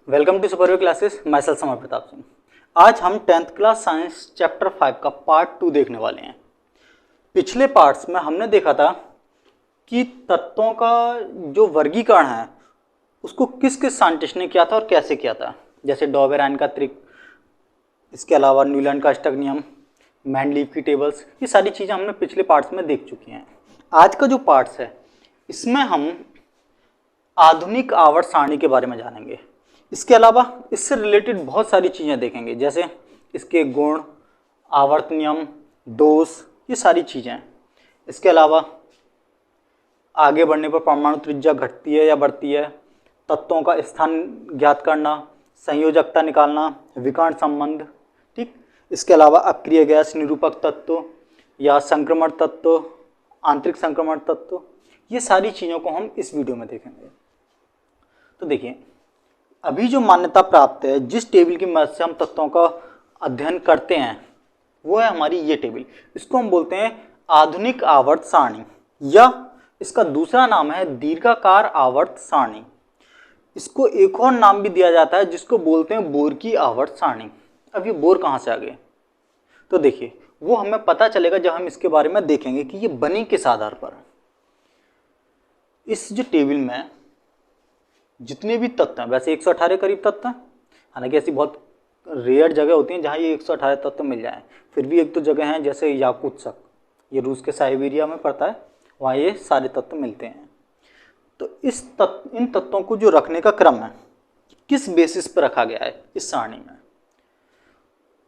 Welcome to Superview classes. मैं self Samay Pratap Singh. आज हम 10th क्लास साइंस चैप्टर 5 का पार्ट 2 देखने वाले हैं। पिछले पार्ट्स में हमने देखा था कि तत्वों का जो वर्गीकरण है उसको किस किस साइंटिस्ट ने किया था और कैसे किया था, जैसे डॉबेराइन का त्रिक, इसके अलावा न्यूलैंड का अष्टक नियम, मैंडलीव की टेबल्स, ये सारी चीज़ें हमने पिछले पार्ट्स में देख चुकी हैं। आज का जो पार्ट्स है इसमें हम आधुनिक आवर्त सारणी के बारे में जानेंगे। इसके अलावा इससे रिलेटेड बहुत सारी चीज़ें देखेंगे, जैसे इसके गुण, आवर्त नियम, दोष, ये सारी चीज़ें। इसके अलावा आगे बढ़ने पर परमाणु त्रिज्या घटती है या बढ़ती है, तत्वों का स्थान ज्ञात करना, संयोजकता निकालना, विकर्ण संबंध, ठीक। इसके अलावा अक्रिय गैस निरूपक तत्व या संक्रमण तत्व, आंतरिक संक्रमण तत्व, ये सारी चीज़ों को हम इस वीडियो में देखेंगे। तो देखिए, अभी जो मान्यता प्राप्त है, जिस टेबल की मदद से हम तत्वों का अध्ययन करते हैं वो है हमारी ये टेबल। इसको हम बोलते हैं आधुनिक आवर्त सारणी, या इसका दूसरा नाम है दीर्घाकार आवर्त सारणी। इसको एक और नाम भी दिया जाता है जिसको बोलते हैं बोर की आवर्त सारणी। अब ये बोर कहाँ से आ गए, तो देखिए वो हमें पता चलेगा जब हम इसके बारे में देखेंगे कि ये बनी किस आधार पर। इस जो टेबल में जितने भी तत्व हैं, वैसे 118 करीब तत्व हैं, हालांकि ऐसी बहुत रेयर जगह होती हैं जहाँ ये 118 तत्व मिल जाएं, फिर भी एक तो जगह हैं जैसे याकुत्स्क, ये रूस के साइबेरिया में पड़ता है, वहाँ ये सारे तत्व मिलते हैं। तो इन तत्वों को जो रखने का क्रम है, किस बेसिस पर रखा गया है इस सारणी में,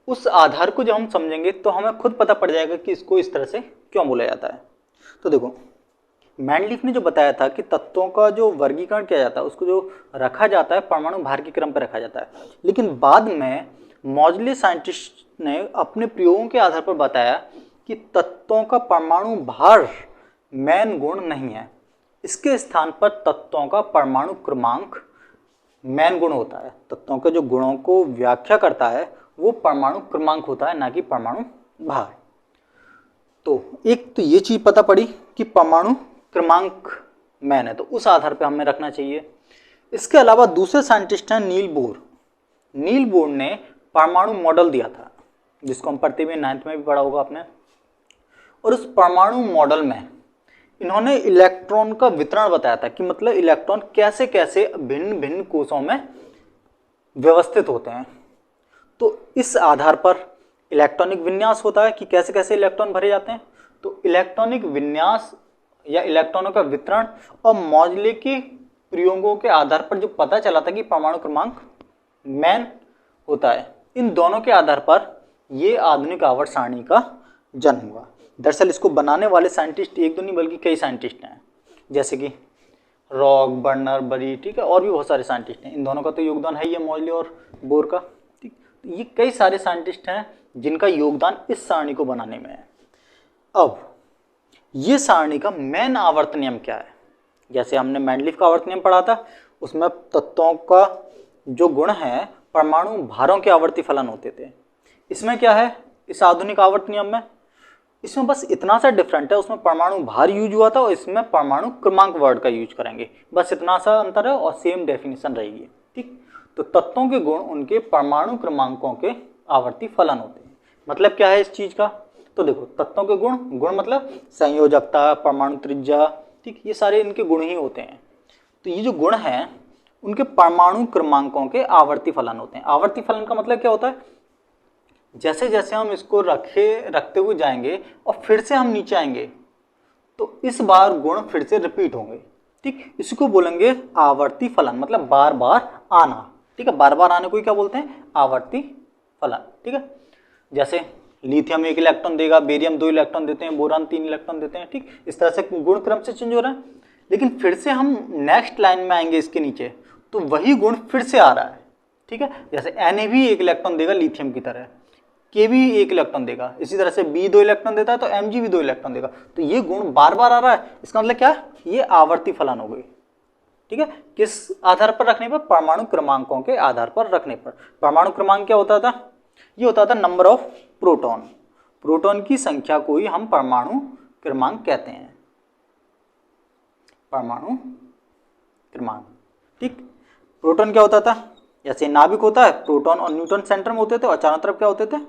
उस आधार को जब हम समझेंगे तो हमें खुद पता पड़ जाएगा कि इसको इस तरह से क्यों बोला जाता है। तो देखो, मैंडलीव ने जो बताया था कि तत्वों का जो वर्गीकरण किया जाता है उसको जो रखा जाता है परमाणु भार के क्रम पर रखा जाता है, लेकिन बाद में मॉजले साइंटिस्ट ने अपने प्रयोगों के आधार पर बताया कि तत्वों का परमाणु भार मैन गुण नहीं है, इसके स्थान पर तत्वों का परमाणु क्रमांक मैन गुण होता है। तत्वों के जो गुणों को व्याख्या करता है वो परमाणु क्रमांक होता है, ना कि परमाणु भार। तो एक तो ये चीज पता पड़ी कि परमाणु क्रमांक मैन है, तो उस आधार पे हमें रखना चाहिए। इसके अलावा दूसरे साइंटिस्ट हैं नील बोर। नील बोर ने परमाणु मॉडल दिया था, जिसको हम पढ़ते हुए 9th में भी पढ़ा होगा आपने, और उस परमाणु मॉडल में इन्होंने इलेक्ट्रॉन का वितरण बताया था कि मतलब इलेक्ट्रॉन कैसे कैसे भिन्न भिन्न कोशों में व्यवस्थित होते हैं। तो इस आधार पर इलेक्ट्रॉनिक विन्यास होता है कि कैसे कैसे इलेक्ट्रॉन भरे जाते हैं। तो इलेक्ट्रॉनिक विन्यास या इलेक्ट्रॉनों का वितरण और मॉजले के प्रयोगों के आधार पर जो पता चला था कि परमाणु क्रमांक मैन होता है, इन दोनों के आधार पर ये आधुनिक आवर्त सारणी का जन्म हुआ। दरअसल इसको बनाने वाले साइंटिस्ट एक दो नहीं बल्कि कई साइंटिस्ट हैं, जैसे कि रॉक, बर्नर, बरी, ठीक है, और भी बहुत सारे साइंटिस्ट हैं। इन दोनों का तो योगदान है ही है, मॉजले और बोर का, ठीक। ये कई सारे साइंटिस्ट हैं जिनका योगदान इस सारणी को बनाने में है। अब ये सारणी का मेन आवर्त नियम क्या है, जैसे हमने मैंडलीव का आवर्त नियम पढ़ा था, उसमें तत्वों का जो गुण है परमाणु भारों के आवर्ती फलन होते थे। इसमें क्या है, इस आधुनिक आवर्त नियम में, इसमें बस इतना सा डिफरेंट है, उसमें परमाणु भार यूज हुआ था और इसमें परमाणु क्रमांक वर्ड का यूज करेंगे, बस इतना सा अंतर है और सेम डेफिनेशन रहेगी, ठीक। तो तत्वों के गुण उनके परमाणु क्रमांकों के आवर्ती फलन होते हैं। मतलब क्या है इस चीज का, तो देखो, तत्वों के गुण, गुण मतलब संयोजकता, परमाणु त्रिज्या, ठीक, ये सारे इनके गुण ही होते हैं। तो ये जो गुण हैं उनके परमाणु क्रमांकों के आवर्ती फलन होते हैं। आवर्ती फलन का मतलब क्या होता है, जैसे जैसे हम इसको रखते हुए जाएंगे और फिर से हम नीचे आएंगे तो इस बार गुण फिर से रिपीट होंगे, ठीक। इसको बोलेंगे आवर्ती फलन, मतलब बार बार आना, ठीक है। बार बार आने को ही क्या बोलते हैं, आवर्ती फलन, ठीक है। जैसे लिथियम 1 इलेक्ट्रॉन देगा, बेरियम 2 इलेक्ट्रॉन देते हैं, बोरान 3 इलेक्ट्रॉन देते हैं, ठीक। इस तरह से गुण क्रम से चेंज हो रहा है, लेकिन फिर से हम नेक्स्ट लाइन में आएंगे इसके नीचे तो वही गुण फिर से आ रहा है, ठीक है। जैसे Na भी 1 इलेक्ट्रॉन देगा लिथियम की तरह, K भी 1 इलेक्ट्रॉन देगा, इसी तरह से B 2 इलेक्ट्रॉन देता है तो Mg भी 2 इलेक्ट्रॉन देगा। तो ये गुण बार बार आ रहा है, इसका मतलब क्या है, ये आवर्ती फलन हो गई, ठीक है। किस आधार पर रखने पर, परमाणु क्रमांकों के आधार पर रखने पर। परमाणु क्रमांक क्या होता था, ये होता था नंबर ऑफ प्रोटॉन, प्रोटॉन की संख्या को ही हम परमाणु क्रमांक कहते हैं, परमाणु क्रमांक, ठीक। प्रोटॉन क्या होता था, जैसे नाभिक होता है, प्रोटॉन और न्यूट्रॉन सेंटर में होते थे और चारों तरफ क्या होते थे,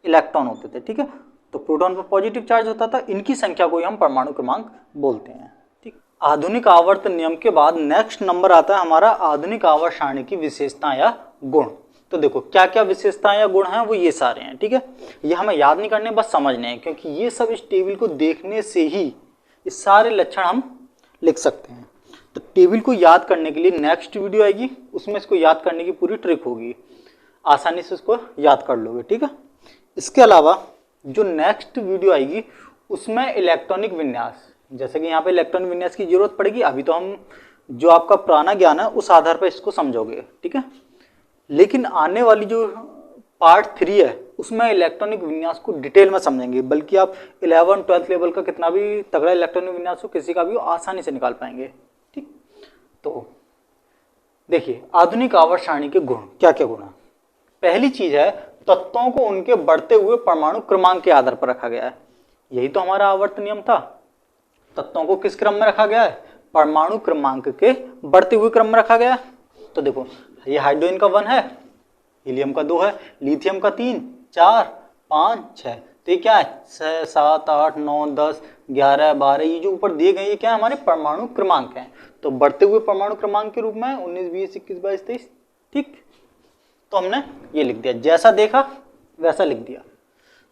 इलेक्ट्रॉन होते थे, ठीक है। तो प्रोटॉन पर पॉजिटिव चार्ज होता था, इनकी संख्या को ही हम परमाणु क्रमांक बोलते हैं, ठीक। आधुनिक आवर्त नियम के बाद नेक्स्ट नंबर आता है हमारा आधुनिक आवर्त सारणी की विशेषता या गुण। तो देखो क्या क्या विशेषताएं या गुण हैं, वो ये सारे हैं, ठीक है। ये हमें याद नहीं करने, बस समझने हैं, क्योंकि ये सब इस टेबल को देखने से ही ये सारे लक्षण हम लिख सकते हैं। तो टेबल को याद करने के लिए नेक्स्ट वीडियो आएगी, उसमें इसको याद करने की पूरी ट्रिक होगी, आसानी से इसको याद कर लोगे, ठीक है। इसके अलावा जो नेक्स्ट वीडियो आएगी उसमें इलेक्ट्रॉनिक विन्यास, जैसे कि यहाँ पे इलेक्ट्रॉनिक विन्यास की जरूरत पड़ेगी, अभी तो हम जो आपका पुराना ज्ञान है उस आधार पर इसको समझोगे, ठीक है। लेकिन आने वाली जो पार्ट 3 है उसमें इलेक्ट्रॉनिक विन्यास को डिटेल में समझेंगे, बल्कि आप 11-12 लेवल का कितना भी तगड़ा इलेक्ट्रॉनिक विन्यास हो, किसी का भी आसानी से निकाल पाएंगे, ठीक। तो देखिए आधुनिक आवर्त सारणी के गुण, क्या क्या गुण है। पहली चीज है तत्वों को उनके बढ़ते हुए परमाणु क्रमांक के आधार पर रखा गया है। यही तो हमारा आवर्त नियम था, तत्वों को किस क्रम में रखा गया है, परमाणु क्रमांक के बढ़ते हुए क्रम में रखा गया है। तो देखो ये हाइड्रोजन का 1 है, हीलियम का 2 है, लिथियम का 3, 4, 5, 6, तो ये क्या है 6, 7, 8, 9, 10, 11, 12, ये जो ऊपर दिए गए ये क्या है, हमारे परमाणु क्रमांक हैं। तो बढ़ते हुए परमाणु क्रमांक के रूप में 19, 20, 21, 22, 23, ठीक। तो हमने ये लिख दिया, जैसा देखा वैसा लिख दिया।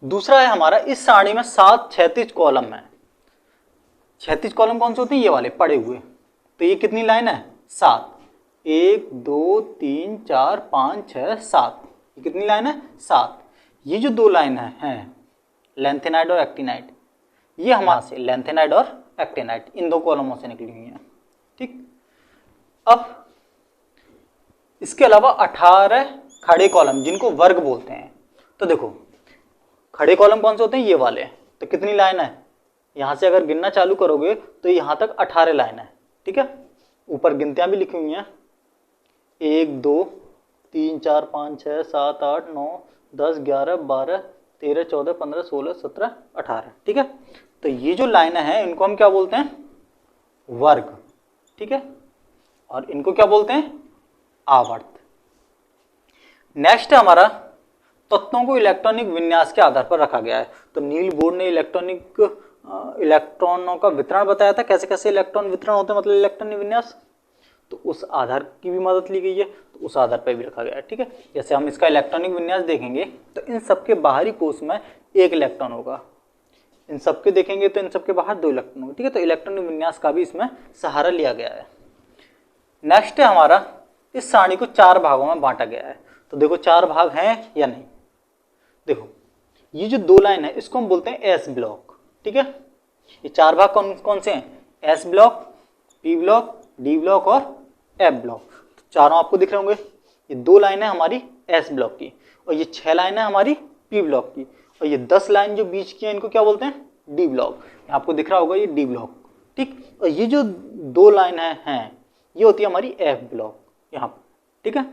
दूसरा है हमारा इस सारणी में 7 क्षैतिज कॉलम है। क्षैतिज कॉलम कौन से होते हैं, ये वाले पड़े हुए। तो ये कितनी लाइन है, 7, 1, 2, 3, 4, 5, 6, 7, ये कितनी लाइन है, 7। ये जो 2 लाइन है लेंथेनाइड और एक्टिनाइड, ये हमारे से लेंथेनाइड और एक्टिनाइड इन 2 कॉलमों से निकली हुई हैं, ठीक। अब इसके अलावा 18 खड़े कॉलम जिनको वर्ग बोलते हैं। तो देखो खड़े कॉलम कौन से होते हैं, ये वाले। तो कितनी लाइन है, यहां से अगर गिनना चालू करोगे तो यहां तक 18 लाइन है, ठीक है। ऊपर गिनतियां भी लिखी हुई हैं, 1, 2, 3, 4, 5, 6, 7, 8, 9, 10, 11, 12, 13, 14, 15, 16, 17, 18, ठीक है। तो ये जो लाइनें हैं इनको हम क्या बोलते हैं, वर्ग, ठीक है। और इनको क्या बोलते हैं, आवर्त। नेक्स्ट है हमारा तत्वों को इलेक्ट्रॉनिक विन्यास के आधार पर रखा गया है। तो नील बोर्ड ने इलेक्ट्रॉनों का वितरण बताया था, कैसे कैसे इलेक्ट्रॉन वितरण होते हैं, मतलब इलेक्ट्रॉनिक विन्यास। तो उस आधार की भी मदद ली गई है, तो उस आधार पर भी रखा गया है, ठीक है। जैसे हम इसका इलेक्ट्रॉनिक विन्यास देखेंगे तो इन सबके बाहरी कोष में 1 इलेक्ट्रॉन होगा, इन सबके देखेंगे तो इन सबके बाहर 2 इलेक्ट्रॉन होंगे, ठीक है। तो इलेक्ट्रॉनिक विन्यास का भी इसमें सहारा लिया गया है। नेक्स्ट है हमारा इस सारणी को 4 भागों में बांटा गया है। तो देखो 4 भाग हैं या नहीं, देखो ये जो 2 लाइन है इसको हम बोलते हैं एस ब्लॉक, ठीक है। ये 4 भाग कौन कौन से हैं, S block, P block, D block और एफ ब्लॉक। तो चारों आपको दिख रहे होंगे। ये 2 लाइन है हमारी एस ब्लॉक की और ये 6 लाइन है हमारी पी ब्लॉक की, और ये 10 लाइन जो बीच की है इनको क्या बोलते हैं, डी ब्लॉक। आपको दिख रहा होगा ये डी ब्लॉक, ठीक। और ये जो 2 लाइन हैं ये होती है हमारी एफ ब्लॉक यहाँ पर, ठीक है।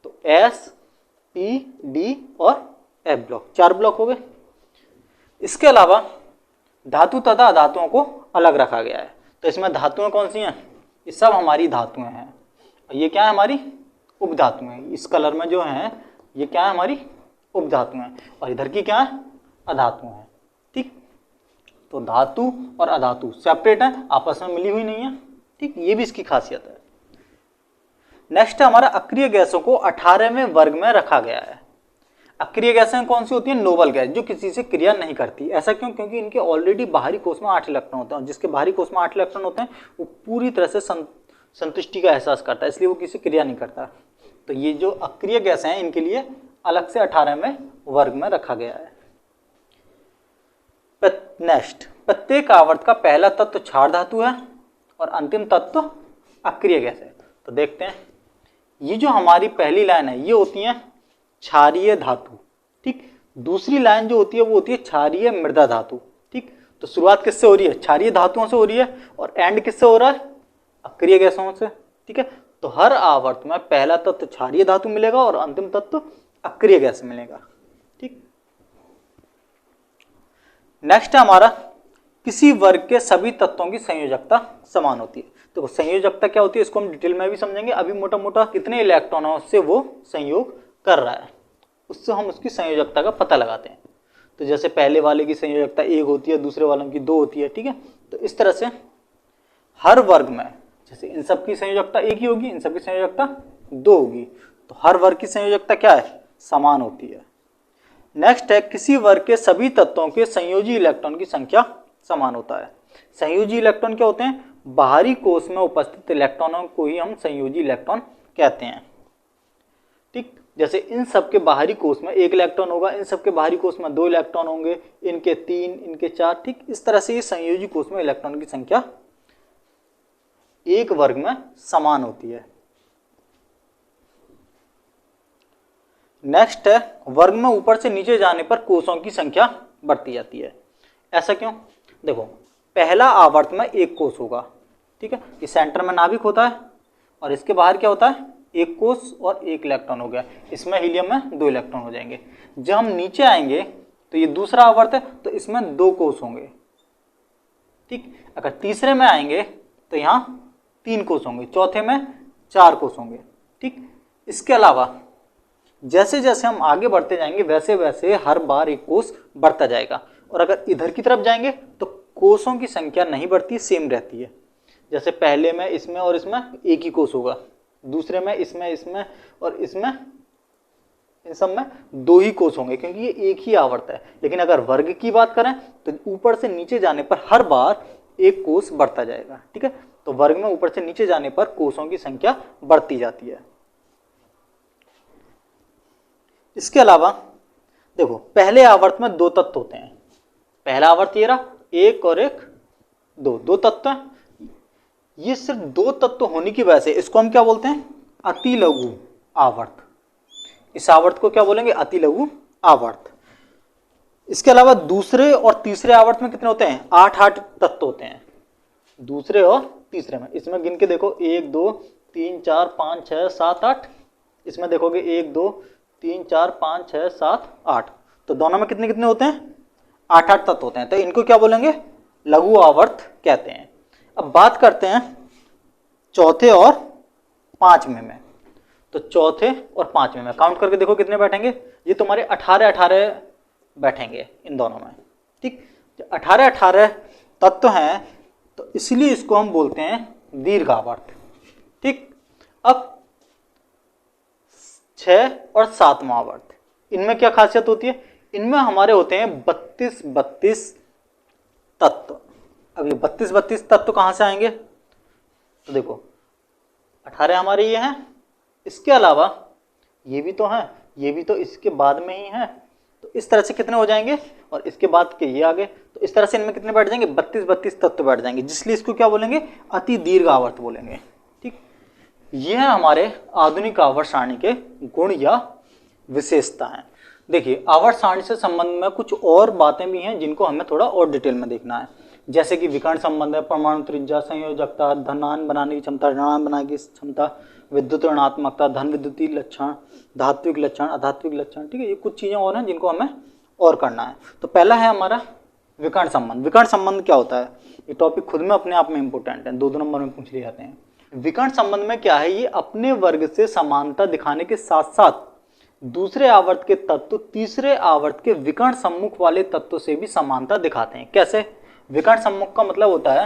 तो एस, पी, डी और एफ ब्लॉक, 4 ब्लॉक हो गए। इसके अलावा धातु तथा अधातुओं को अलग रखा गया है। तो इसमें धातुएं कौन सी हैं, ये सब हमारी धातुएं हैं। और ये क्या है, हमारी उपधातुएं। इस कलर में जो हैं ये क्या है, हमारी उपधातुएं। और इधर की क्या है, अधातुएं हैं, ठीक। तो धातु और अधातु सेपरेट है, आपस में मिली हुई नहीं है, ठीक। ये भी इसकी खासियत है। नेक्स्ट हमारा अक्रिय गैसों को 18वें वर्ग में रखा गया है। अक्रिय गैसें कौन सी होती हैं, नोबल गैस, जो किसी से क्रिया नहीं करती। ऐसा क्यों, क्योंकि इनके ऑलरेडी बाहरी कोष में 8 इलेक्ट्रॉन होते हैं, और जिसके बाहरी कोष में 8 इलेक्ट्रॉन होते हैं वो पूरी तरह से संतुष्टि का एहसास करता है, इसलिए वो किसी क्रिया नहीं करता। तो ये जो अक्रिय गैसें हैं इनके लिए अलग से 18वें वर्ग में रखा गया है। नेक्स्ट, प्रत्येक आवर्त का पहला तत्व क्षार धातु है और अंतिम तत्व अक्रिय गैस है। तो देखते हैं, ये जो हमारी पहली लाइन है ये होती है क्षारीय धातु, ठीक। दूसरी लाइन जो होती है वो होती है क्षारीय मृदा धातु, ठीक। तो शुरुआत किससे हो रही है, क्षारीय धातुओं से हो रही है, और एंड किससे हो रहा है, अक्रिय गैसों से, ठीक है। तो हर आवर्त में पहला तत्व क्षारीय धातु मिलेगा और अंतिम तत्व अक्रिय गैस मिलेगा, ठीक। नेक्स्ट है हमारा किसी वर्ग के सभी तत्वों की संयोजकता समान होती है। तो संयोजकता क्या होती है इसको हम डिटेल में भी समझेंगे। अभी मोटा मोटा कितने इलेक्ट्रॉन है उससे वो संयोग कर रहा है, उससे हम उसकी संयोजकता का पता लगाते हैं। तो जैसे पहले वाले की संयोजकता 1 होती है, दूसरे वाले की 2 होती है, ठीक है। तो इस तरह से हर वर्ग में जैसे इन सब की संयोजकता 1 ही होगी, इन सब की संयोजकता 2 होगी, तो हर वर्ग की संयोजकता क्या है, समान होती है। नेक्स्ट है किसी वर्ग के सभी तत्वों के संयोजी इलेक्ट्रॉन की संख्या समान होता है। संयोजी इलेक्ट्रॉन क्या होते हैं, बाहरी कोष में उपस्थित इलेक्ट्रॉनों को ही हम संयोजी इलेक्ट्रॉन कहते हैं, ठीक। जैसे इन सब के बाहरी कोष में 1 इलेक्ट्रॉन होगा, इन सब के बाहरी कोष में 2 इलेक्ट्रॉन होंगे, इनके 3, इनके 4, ठीक। इस तरह से ये संयोजी कोष में इलेक्ट्रॉन की संख्या एक वर्ग में समान होती है। नेक्स्ट है वर्ग में ऊपर से नीचे जाने पर कोषों की संख्या बढ़ती जाती है। ऐसा क्यों, देखो पहला आवर्त में 1 कोष होगा, ठीक है। इस सेंटर में नाभिक होता है और इसके बाहर क्या होता है, 1 कोष और 1 इलेक्ट्रॉन हो गया, इसमें हीलियम में 2 इलेक्ट्रॉन हो जाएंगे। जब हम नीचे आएंगे तो ये दूसरा आवर्त है तो इसमें 2 कोष होंगे, ठीक। अगर तीसरे में आएंगे तो यहाँ 3 कोष होंगे, चौथे में 4 कोष होंगे, ठीक। इसके अलावा जैसे जैसे हम आगे बढ़ते जाएंगे वैसे वैसे हर बार 1 कोष बढ़ता जाएगा। और अगर इधर की तरफ जाएंगे तो कोषों की संख्या नहीं बढ़ती, सेम रहती है। जैसे पहले में इसमें और इसमें 1 ही कोष होगा, दूसरे में इसमें और इसमें इन सब में 2 ही कोष होंगे क्योंकि ये एक ही आवर्त है। लेकिन अगर वर्ग की बात करें तो ऊपर से नीचे जाने पर हर बार 1 कोष बढ़ता जाएगा, ठीक है। तो वर्ग में ऊपर से नीचे जाने पर कोषों की संख्या बढ़ती जाती है। इसके अलावा देखो पहले आवर्त में 2 तत्व होते हैं, पहला आवर्त ये रहा 1 और 1 2 तत्व हैं। ये सिर्फ 2 तत्व होने की वजह से इसको हम क्या बोलते हैं, अति लघु आवर्त। इस आवर्त को क्या बोलेंगे, अति लघु आवर्त। इसके अलावा दूसरे और तीसरे आवर्त में कितने होते हैं, 8 तत्व होते हैं दूसरे और तीसरे में। इसमें गिन के देखो 1 2 3 4 5 6 7 8, इसमें देखोगे 1 2 3 4 5 6 7 8, तो दोनों में कितने कितने होते हैं, 8 तत्व होते हैं। तो इनको क्या बोलेंगे, लघु आवर्त कहते हैं। अब बात करते हैं चौथे और पांचवें में। तो चौथे और पांचवें में काउंट करके देखो कितने बैठेंगे, ये तुम्हारे 18 बैठेंगे इन दोनों में, ठीक। 18 तत्व हैं तो इसलिए इसको हम बोलते हैं दीर्घ आवर्त, ठीक। अब 6 और 7वां आवर्त, इनमें क्या खासियत होती है, इनमें हमारे होते हैं 32 तत्व। अब ये 32 तत्व कहां से आएंगे, तो देखो 18 हमारे ये हैं, इसके अलावा ये भी तो हैं, ये भी तो इसके बाद में ही हैं, तो इस तरह से कितने हो जाएंगे, और इसके बाद के ये आगे, तो इस तरह से इनमें कितने बैठ जाएंगे, 32 तत्व बैठ जाएंगे, जिसलिए इसको क्या बोलेंगे, अति दीर्घ आवर्त बोलेंगे, ठीक। ये है हमारे आधुनिक आवर्त सारणी के गुण या विशेषता हैं। देखिए आवर्त सारणी से संबंध में कुछ और बातें भी हैं जिनको हमें थोड़ा और डिटेल में देखना है, जैसे कि विकर्ण संबंध है, परमाणु त्रिज्या, संयोजकता, धनायन बनाने की क्षमता, ऋणायन बनाने की क्षमता, विद्युत ऋणात्मकता, धन विद्युतीय लक्षण, धात्विक लक्षण, अधात्विक लक्षण, ठीक है। ये कुछ चीजें और हैं जिनको हमें और करना है। तो पहला है हमारा विकर्ण संबंध। विकर्ण संबंध क्या होता है, ये टॉपिक खुद में अपने आप में इंपॉर्टेंट है, 2 नंबर में पूछ लिए जाते हैं। विकर्ण संबंध में क्या है, ये अपने वर्ग से समानता दिखाने के साथ साथ दूसरे आवर्त के तत्व तीसरे आवर्त के विकर्ण सम्मुख वाले तत्व से भी समानता दिखाते हैं। कैसे, विकर्ण सम्मुख का मतलब होता है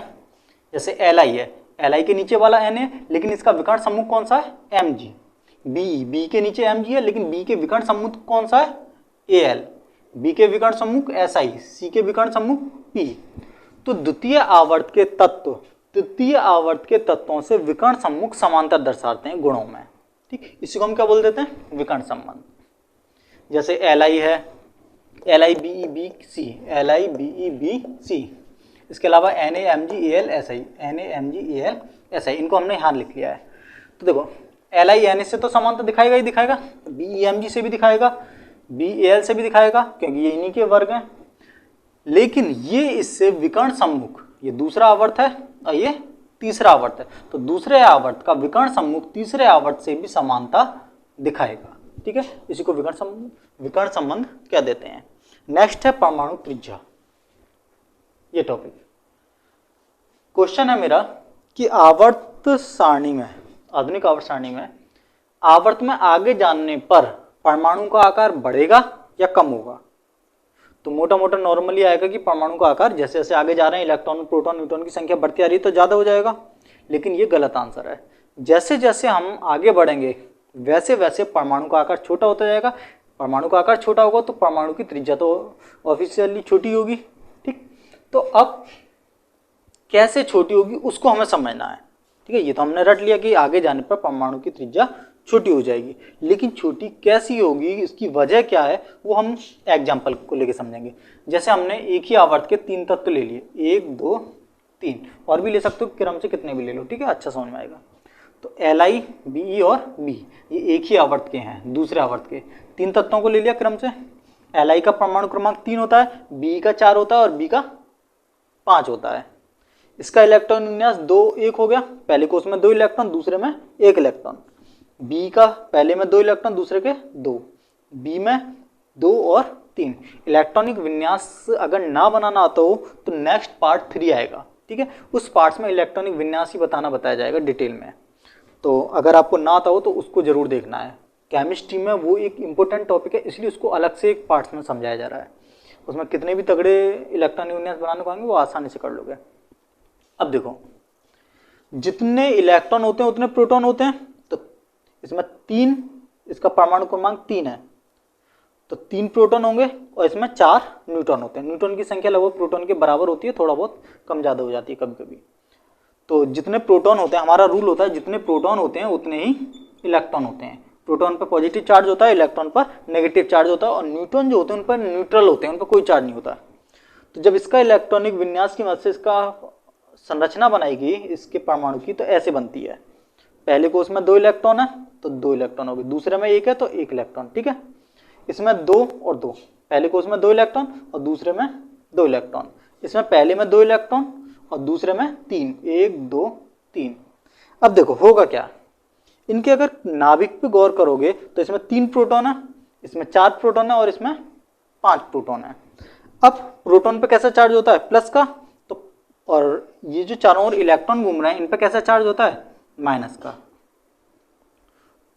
जैसे Li है, Li के नीचे वाला N है लेकिन इसका विकर्ण सम्मुख कौन सा है, Mg। B के नीचे Mg है लेकिन B के विकर्ण सम्मुख कौन सा है, Al। B के विकर्ण सम्मुख Si, C के विकर्ण सम्मुख P। तो द्वितीय आवर्त के तत्व तृतीय आवर्त के तत्वों से विकर्ण सम्मुख समांतर दर्शाते हैं गुणों में, ठीक। इसी को हम क्या बोल देते हैं, विकर्ण संबंध। जैसे Li है, LiBeBC, LiBeBC। इसके अलावा NaMgAlSi, NaMgAlSi, इनको हमने यहाँ लिख लिया है। तो देखो Li Na से तो समानता दिखाएगा ही दिखाएगा, BeMg से भी दिखाएगा, Bal से भी दिखाएगा क्योंकि ये इन्हीं के वर्ग हैं। लेकिन ये इससे विकर्ण सम्मुख, ये दूसरा आवर्त है और ये तीसरा आवर्त है, तो दूसरे आवर्त का विकर्ण सम्मुख तीसरे आवर्त से भी समानता दिखाएगा, ठीक है। इसी को विकर्ण संबंध क्या देते हैं। नेक्स्ट है परमाणु त्रिज्या। ये टॉपिक क्वेश्चन है मेरा कि आवर्त सारणी में, आधुनिक आवर्त सारणी में आवर्त में आगे जाने पर परमाणु का आकार बढ़ेगा या कम होगा। तो मोटा मोटा नॉर्मली आएगा कि परमाणु का आकार जैसे जैसे आगे जा रहे हैं इलेक्ट्रॉन, प्रोटॉन, न्यूट्रॉन की संख्या बढ़ती आ रही है तो ज़्यादा हो जाएगा, लेकिन ये गलत आंसर है। जैसे जैसे हम आगे बढ़ेंगे वैसे वैसे परमाणु का आकार छोटा होता जाएगा। परमाणु का आकार छोटा होगा तो परमाणु की त्रिज्या तो ऑफिशियली छोटी होगी। ठीक, तो अब कैसे छोटी होगी उसको हमें समझना है। ठीक है, ये तो हमने रट लिया कि आगे जाने पर परमाणु की त्रिज्या छोटी हो जाएगी, लेकिन छोटी कैसी होगी, इसकी वजह क्या है, वो हम एग्जाम्पल को लेके समझेंगे। जैसे हमने एक ही आवर्त के 3 तत्व ले लिए, 1 2 3, और भी ले सकते हो, क्रम से कितने भी ले लो। ठीक है, अच्छा समझ में आएगा। तो Li, Be और B ये एक ही आवर्त के हैं, दूसरे आवर्त के 3 तत्वों को ले लिया क्रम से। Li का परमाणु क्रमांक 3 होता है, B का 4 होता है और B का 5 होता है। इसका इलेक्ट्रॉन विन्यास 2 1 हो गया, पहले कोष में 2 इलेक्ट्रॉन, दूसरे में 1 इलेक्ट्रॉन। बी का पहले में 2 इलेक्ट्रॉन, दूसरे के 2, बी में 2 और 3। इलेक्ट्रॉनिक विन्यास अगर ना बनाना आता हो तो नेक्स्ट पार्ट 3 आएगा। ठीक है, उस पार्ट्स में इलेक्ट्रॉनिक विन्यास ही बताया जाएगा डिटेल में। तो अगर आपको ना आता हो तो उसको जरूर देखना है। केमिस्ट्री में वो एक इम्पोर्टेंट टॉपिक है, इसलिए उसको अलग से एक पार्ट्स में समझाया जा रहा है। उसमें कितने भी तगड़े इलेक्ट्रॉनिक विन्यास बनाने को आएंगे वो आसानी से कर लोगे। अब देखो, जितने इलेक्ट्रॉन होते हैं उतने प्रोटॉन होते हैं, तो इसमें 3, इसका परमाणु क्रमांक 3 है तो 3 प्रोटॉन होंगे और इसमें 4 न्यूट्रॉन होते हैं। न्यूट्रॉन की संख्या लगभग प्रोटॉन के बराबर होती है, थोड़ा बहुत कम ज़्यादा हो जाती है कभी कभी। तो जितने प्रोटॉन होते हैं, हमारा रूल होता है जितने प्रोटॉन होते हैं उतने ही इलेक्ट्रॉन होते हैं। प्रोटॉन पर पॉजिटिव चार्ज होता है, इलेक्ट्रॉन पर नेगेटिव चार्ज होता है, और न्यूट्रॉन जो होते हैं उन पर न्यूट्रल होते हैं, उन पर कोई चार्ज नहीं होता। तो जब इसका इलेक्ट्रॉनिक विन्यास की मदद से इसका संरचना बनाएगी इसके परमाणु की, तो ऐसे बनती है। पहले कोष में 2 इलेक्ट्रॉन है तो 2 इलेक्ट्रॉन हो गए, दूसरे में 1 है तो 1 इलेक्ट्रॉन। ठीक है, इसमें 2 और 2, पहले कोष में 2 इलेक्ट्रॉन और दूसरे में 2 इलेक्ट्रॉन। इसमें पहले में 2 इलेक्ट्रॉन और दूसरे में 3, 1 2 3। अब देखो होगा क्या, इनके अगर नाभिक पे गौर करोगे तो इसमें 3 प्रोटॉन है, इसमें 4 प्रोटॉन है और इसमें 5 प्रोटॉन है। अब प्रोटॉन पे कैसा चार्ज होता है, प्लस का, तो और ये जो चारों ओर इलेक्ट्रॉन घूम रहे हैं इन पे कैसा चार्ज होता है, माइनस का।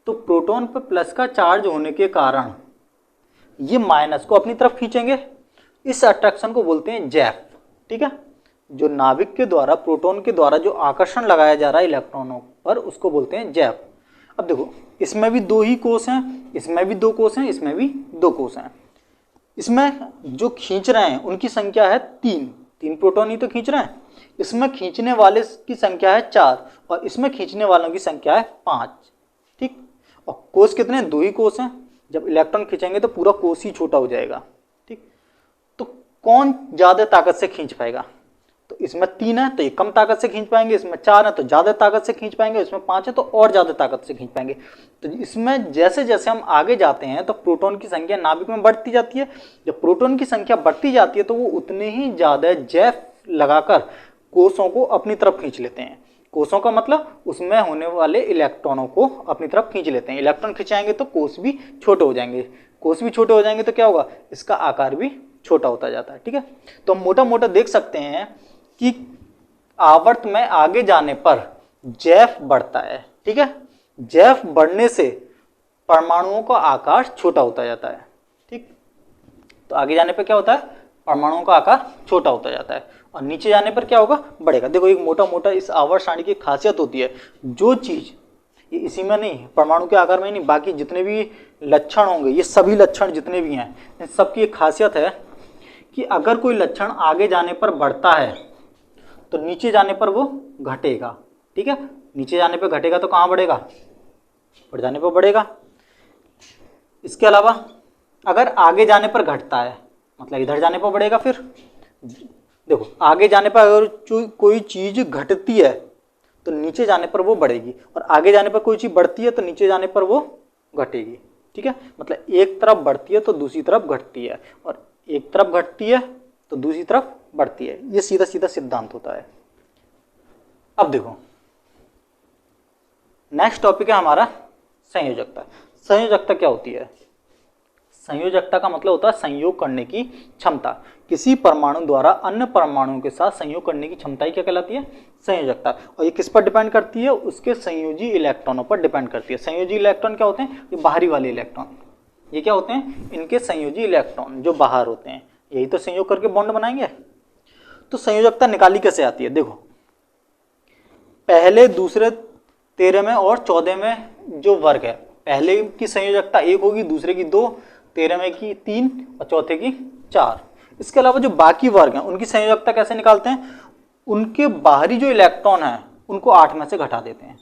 तो प्रोटॉन पे प्लस का चार्ज होने के कारण ये माइनस को अपनी तरफ खींचेंगे, इस अट्रैक्शन को बोलते हैं जैफ। ठीक है, जो नाभिक के द्वारा प्रोटॉन के द्वारा जो आकर्षण लगाया जा रहा है इलेक्ट्रॉनों पर उसको बोलते हैं जैफ। अब देखो, इसमें भी 2 ही कोष हैं, इसमें भी 2 कोष हैं, इसमें भी 2 कोष हैं। इसमें जो खींच रहे हैं उनकी संख्या है 3 प्रोटॉन ही तो खींच रहे हैं। इसमें खींचने वाले की संख्या है 4 और इसमें खींचने वालों की संख्या है 5। ठीक, और कोष कितने, 2 ही कोष हैं। जब इलेक्ट्रॉन खींचेंगे तो पूरा कोष ही छोटा हो जाएगा। ठीक, तो कौन ज्यादा ताकत से खींच पाएगा, तो इसमें 3 है तो ये कम ताकत से खींच पाएंगे, इसमें 4 है तो ज्यादा ताकत से खींच पाएंगे, इसमें 5 है तो और ज्यादा ताकत से खींच पाएंगे। तो इसमें जैसे जैसे हम आगे जाते हैं तो प्रोटॉन की संख्या नाभिक में बढ़ती जाती है। जब प्रोटॉन की संख्या बढ़ती जाती है तो वो उतने ही ज्यादा जैफ लगाकर कोषों को अपनी तरफ खींच लेते हैं। कोषों का मतलब उसमें होने वाले इलेक्ट्रॉनों को अपनी तरफ खींच लेते हैं। इलेक्ट्रॉन खिंचाएंगे तो कोष भी छोटे हो जाएंगे, कोष भी छोटे हो जाएंगे तो क्या होगा, इसका आकार भी छोटा होता जाता है। ठीक है, तो हम मोटा मोटा देख सकते हैं कि आवर्त में आगे जाने पर जैफ बढ़ता है। ठीक है, जैफ बढ़ने से परमाणुओं का आकार छोटा होता जाता है। ठीक, तो आगे जाने पर क्या होता है, परमाणुओं का आकार छोटा होता जाता है और नीचे जाने पर क्या होगा, बढ़ेगा। देखो, एक मोटा मोटा इस आवर्त सारणी की खासियत होती है, जो चीज ये इसी में नहीं, परमाणु के आकार में नहीं, बाकी जितने भी लक्षण होंगे, ये सभी लक्षण जितने भी हैं, इन सबकी एक खासियत है कि अगर कोई लक्षण आगे जाने पर बढ़ता है तो नीचे जाने पर वो घटेगा। ठीक है, नीचे जाने पर घटेगा तो कहाँ बढ़ेगा, ऊपर जाने पर बढ़ेगा। इसके अलावा अगर आगे जाने पर घटता है मतलब इधर जाने पर बढ़ेगा। फिर देखो, आगे जाने पर अगर कोई चीज घटती है तो नीचे जाने पर वो बढ़ेगी, और आगे जाने पर कोई चीज बढ़ती है तो नीचे जाने पर वो घटेगी। ठीक है, मतलब एक तरफ बढ़ती है तो दूसरी तरफ घटती है, और एक तरफ घटती है तो दूसरी तरफ बढ़ती है। ये सीधा सीधा सिद्धांत होता है। अब देखो, नेक्स्ट टॉपिक है हमारा संयोजकता। संयोजकता क्या होती है, संयोजकता का मतलब होता है संयोग करने की क्षमता। किसी परमाणु द्वारा अन्य परमाणुओं के साथ संयोग करने की क्षमता ही क्या कहलाती है? संयोजकता। और ये किस पर डिपेंड करती है? उसके संयोजी इलेक्ट्रॉनों पर डिपेंड करती है। संयोजी इलेक्ट्रॉन क्या होते हैं? ये बाहरी वाले इलेक्ट्रॉन। ये क्या होते हैं? इनके संयोजी इलेक्ट्रॉन जो बाहर होते हैं, यही तो संयोग करके बॉन्ड बनाएंगे। तो संयोजकता निकाली कैसे आती है? देखो, पहले, दूसरे, 13वें और 14वें जो वर्ग है, पहले की संयोजकता 1 होगी, दूसरे की 2, 13वें की 3 और चौथे की 4। इसके अलावा जो बाकी वर्ग हैं उनकी संयोजकता कैसे निकालते हैं? उनके बाहरी जो इलेक्ट्रॉन है उनको 8 में से घटा देते हैं।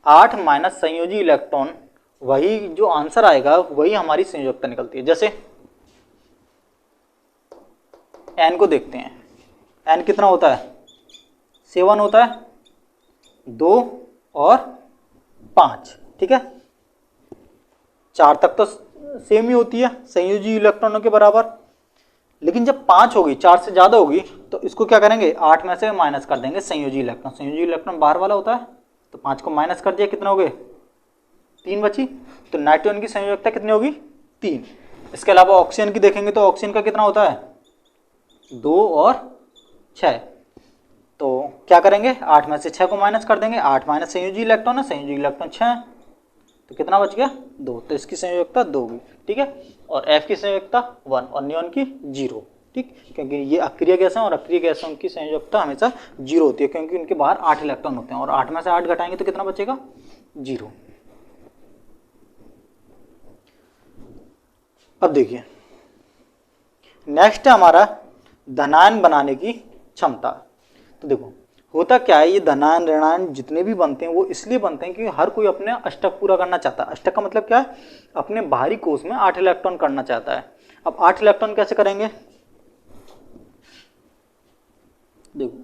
8 माइनस संयोजी इलेक्ट्रॉन, वही जो आंसर आएगा वही हमारी संयोजकता निकलती है। जैसे n को देखते हैं, n कितना होता है? 7 होता है, 2 और 5, ठीक है। 4 तक तो सेम ही होती है संयोजी इलेक्ट्रॉनों के बराबर, लेकिन जब 5 होगी, 4 से ज्यादा होगी, तो इसको क्या करेंगे? 8 में से माइनस कर देंगे संयोजी इलेक्ट्रॉन। संयोजी इलेक्ट्रॉन बाहर वाला होता है, तो 5 को माइनस कर दिया, कितना हो गए? 3 बची। तो नाइट्रोजन की संयोजकता कितनी होगी? 3। इसके अलावा ऑक्सीजन की देखेंगे तो ऑक्सीजन का कितना होता है? 2 और 6। तो क्या करेंगे? 8 में से 6 को माइनस कर देंगे, 8 माइनस संयोजी इलेक्ट्रॉन है, संयोजी इलेक्ट्रॉन 6, तो कितना बच गया? 2। तो इसकी संयोजकता 2 हुई, ठीक है। और F की संयोजकता 1 और नियॉन की 0, ठीक, क्योंकि ये अक्रिय गैस है और अक्रिय गैसों की संयोजकता हमेशा 0 होती है, क्योंकि उनके बाहर 8 इलेक्ट्रॉन होते हैं और 8 में से 8 घटाएंगे तो कितना बचेगा? 0। अब देखिए, नेक्स्ट है हमारा धनायन बनाने की क्षमता। तो देखो, होता क्या है, ये धनायन ऋणायन जितने भी बनते हैं वो इसलिए बनते हैं क्योंकि हर कोई अपने अष्टक पूरा करना चाहता है। अष्टक का मतलब क्या है? अपने बाहरी कोश में 8 इलेक्ट्रॉन करना चाहता है। अब 8 इलेक्ट्रॉन कैसे करेंगे? देखो,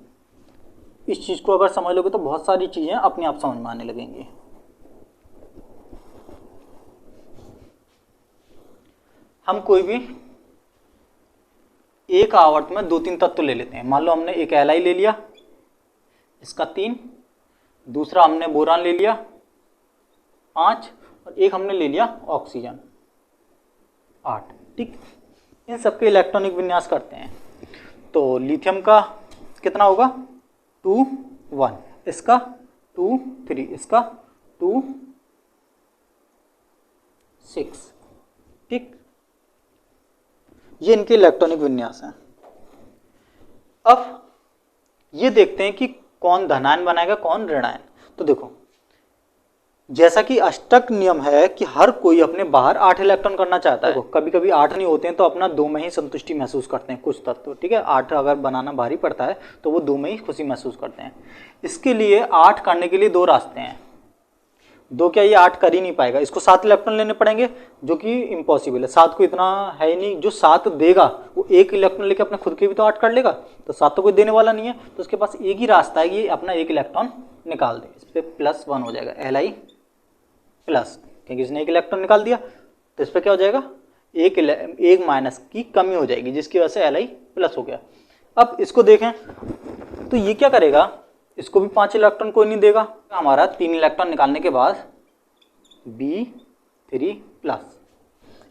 इस चीज को अगर समझ लोगे तो बहुत सारी चीजें अपने आप समझ में आने लगेंगी। हम कोई भी एक आवर्त में 2-3 तत्व ले लेते हैं। मान लो हमने एक एलआई ले लिया, इसका 3, दूसरा हमने बोरान ले लिया 5, और एक हमने ले लिया ऑक्सीजन 8, ठीक। इन सबके इलेक्ट्रॉनिक विन्यास करते हैं। तो लिथियम का कितना होगा? 2 1, इसका 2 3, इसका 2 6, ठीक। ये इनके इलेक्ट्रॉनिक विन्यास हैं। अब ये देखते हैं कि कौन धनायन बनाएगा, कौन ऋणायन। तो देखो, जैसा कि अष्टक नियम है कि हर कोई अपने बाहर 8 इलेक्ट्रॉन करना चाहता है। कभी कभी 8 नहीं होते हैं तो अपना 2 में ही संतुष्टि महसूस करते हैं कुछ तत्व, ठीक है। 8 अगर बनाना भारी पड़ता है तो वो 2 में ही खुशी महसूस करते हैं। इसके लिए 8 करने के लिए 2 रास्ते हैं। 2 क्या, ये 8 कर ही नहीं पाएगा, इसको 7 इलेक्ट्रॉन लेने पड़ेंगे, जो कि इम्पॉसिबल है। 7 को इतना है ही नहीं, जो 7 देगा वो 1 इलेक्ट्रॉन लेके अपने खुद के भी तो 8 कर लेगा, तो 7 तो कोई देने वाला नहीं है। तो उसके पास एक ही रास्ता है कि ये अपना 1 इलेक्ट्रॉन निकाल दे। इस पर +1 हो जाएगा, Li प्लस, क्योंकि इसने 1 इलेक्ट्रॉन निकाल दिया। तो इस पर क्या हो जाएगा? एक माइनस की कमी हो जाएगी, जिसकी वजह से Li प्लस हो गया। अब इसको देखें तो ये क्या करेगा? इसको भी 5 इलेक्ट्रॉन कोई नहीं देगा। हमारा 3 इलेक्ट्रॉन निकालने के बाद B3 प्लस।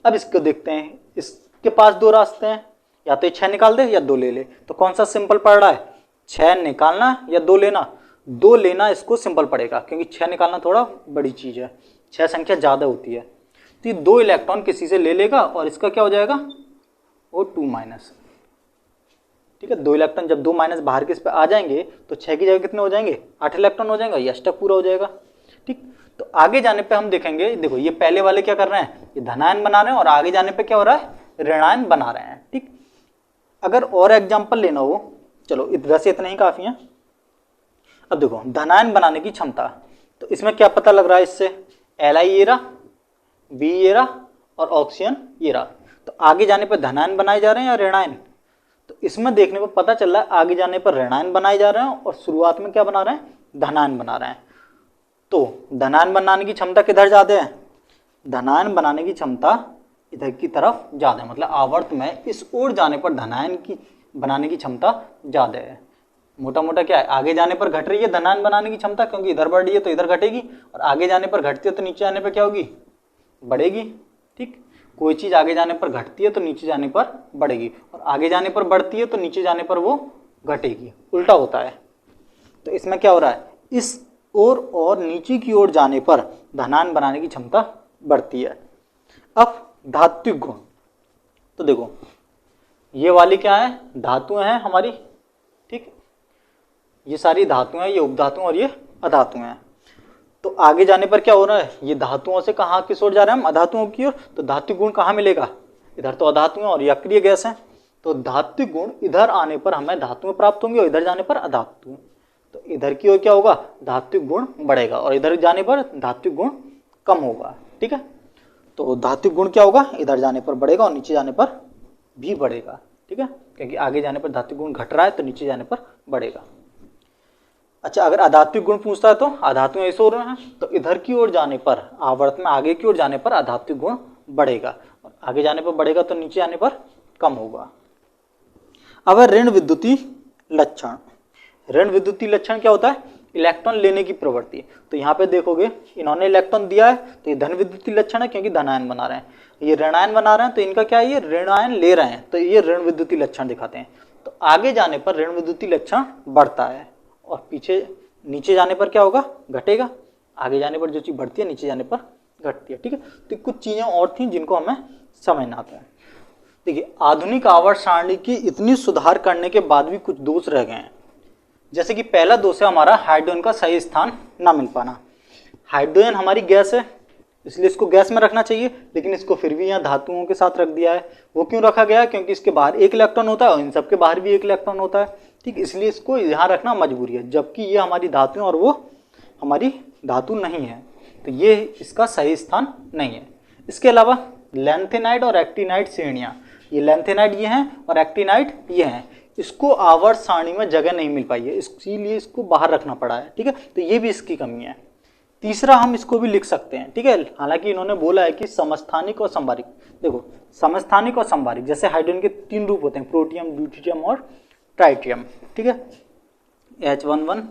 अब इसको देखते हैं, इसके पास 2 रास्ते हैं, या तो 6 निकाल दे या 2 ले ले। तो कौन सा सिंपल पड़ रहा है? 6 निकालना या 2 लेना? 2 लेना इसको सिंपल पड़ेगा, क्योंकि 6 निकालना थोड़ा बड़ी चीज है, 6 संख्या ज्यादा होती है। तो ये 2 इलेक्ट्रॉन किसी से ले लेगा और इसका क्या हो जाएगा? वो 2 माइनस, ठीक है। 2 इलेक्ट्रॉन जब 2 माइनस बाहर के इस पे आ जाएंगे तो 6 की जगह कितने हो जाएंगे? 8 इलेक्ट्रॉन हो जाएगा, ये अष्टक पूरा हो जाएगा, ठीक। तो आगे जाने पे हम देखेंगे, देखो ये पहले वाले क्या कर रहे हैं? ये धनायन बना रहे हैं, और आगे जाने पे क्या हो रहा है? ऋणायन बना रहे हैं, ठीक। अगर और एग्जाम्पल लेना हो, चलो वैसे इतने ही काफी है। अब देखो, धनायन बनाने की क्षमता, तो इसमें क्या पता लग रहा है? इससे Li ये रहा, B ये रहा और ऑक्सीजन ये रहा। तो आगे जाने पर धनायन बनाए जा रहे हैं या ऋणायन? तो इसमें देखने पर पता चल रहा है आगे जाने पर ऋणायन बनाए जा रहे हैं और शुरुआत में क्या बना रहे हैं? धनायन बना रहे हैं। तो धनायन बनाने की क्षमता किधर ज्यादा है? धनायन बनाने की क्षमता इधर की तरफ ज्यादा है, मतलब आवर्त में इस ओर जाने पर धनायन की बनाने की क्षमता ज्यादा है। मोटा मोटा क्या है? आगे जाने पर घट रही है धनायन बनाने की क्षमता, क्योंकि इधर बढ़ रही है तो इधर घटेगी, और आगे जाने पर घटती है तो नीचे आने पर क्या होगी? बढ़ेगी, ठीक। कोई चीज़ आगे जाने पर घटती है तो नीचे जाने पर बढ़ेगी, और आगे जाने पर बढ़ती है तो नीचे जाने पर वो घटेगी, उल्टा होता है। तो इसमें क्या हो रहा है, इस ओर और नीचे की ओर जाने पर धनायन बनाने की क्षमता बढ़ती है। अब धात्विक गुण, तो देखो ये वाली क्या है, धातुएं हैं हमारी, ठीक, ये सारी धातुएं हैं, ये उपधातुएं और ये अधातुएं हैं। तो आगे जाने पर क्या हो रहा है, ये धातुओं से कहाँ किस ओर जा रहे हैं हम, अधातुओं की ओर। तो धात्विक गुण कहाँ मिलेगा, इधर तो अधातुएं और ये अक्रिय गैस है, तो धात्विक गुण इधर आने पर हमें धातुएं प्राप्त होंगी और इधर जाने पर अधातु। तो इधर की ओर क्या होगा, धात्विक गुण बढ़ेगा और इधर जाने पर धात्विक गुण कम होगा, ठीक है। तो धात्विक गुण क्या होगा, इधर जाने पर बढ़ेगा और नीचे जाने पर भी बढ़ेगा, ठीक है, क्योंकि आगे जाने पर धात्विक गुण घट रहा है तो नीचे जाने पर बढ़ेगा। अच्छा, अगर अधात्विक गुण पूछता है तो अधातु ऐसे हो रहे हैं, तो इधर की ओर जाने पर, आवर्त में आगे की ओर जाने पर अधात्विक गुण बढ़ेगा, और आगे जाने पर बढ़ेगा तो नीचे जाने पर कम होगा। अब ऋण विद्युतीय लक्षण, ऋण विद्युतीय लक्षण क्या होता है, इलेक्ट्रॉन लेने की प्रवृत्ति। तो यहाँ पे देखोगे इन्होंने इलेक्ट्रॉन दिया है तो ये धन विद्युतीय लक्षण है, क्योंकि धनायन बना रहे हैं, ये ऋणायन बना रहे हैं तो इनका क्या है, ये ऋणायन ले रहे हैं, तो ये ऋण विद्युतीय लक्षण दिखाते हैं। तो आगे जाने पर ऋण विद्युतीय लक्षण बढ़ता है और पीछे नीचे जाने पर क्या होगा, घटेगा। आगे जाने पर जो चीज़ बढ़ती है नीचे जाने पर घटती है, ठीक है। तो कुछ चीज़ें और थी जिनको हमें समझना आता है। देखिए, आधुनिक आवर्त सारणी की इतनी सुधार करने के बाद भी कुछ दोष रह गए हैं। जैसे कि पहला दोष है हमारा हाइड्रोजन का सही स्थान ना मिल पाना। हाइड्रोजन हमारी गैस है, इसलिए इसको गैस में रखना चाहिए, लेकिन इसको फिर भी यहाँ धातुओं के साथ रख दिया है। वो क्यों रखा गया है, क्योंकि इसके बाहर एक इलेक्ट्रॉन होता है और इन सबके बाहर भी एक इलेक्ट्रॉन होता है, ठीक, इसलिए इसको यहाँ रखना मजबूरी है, जबकि ये हमारी धातु है और वो हमारी धातु नहीं है, तो ये इसका सही स्थान नहीं है। इसके अलावा लैंथेनाइड और एक्टिनाइड श्रेणियाँ, ये लैंथेनाइड ये हैं और एक्टिनाइड ये हैं, इसको आवर्त सारणी में जगह नहीं मिल पाई है, इसीलिए इसको बाहर रखना पड़ा है, ठीक है। तो ये भी इसकी कमी है। तीसरा हम इसको भी लिख सकते हैं, ठीक है, हालांकि इन्होंने बोला है कि समस्थानिक और संभारिक। देखो, समस्थानिक और संभारिक, जैसे हाइड्रोजन के 3 रूप होते हैं, प्रोटियम, ड्यूटेरियम और ट्राइटियम, ठीक है, H11,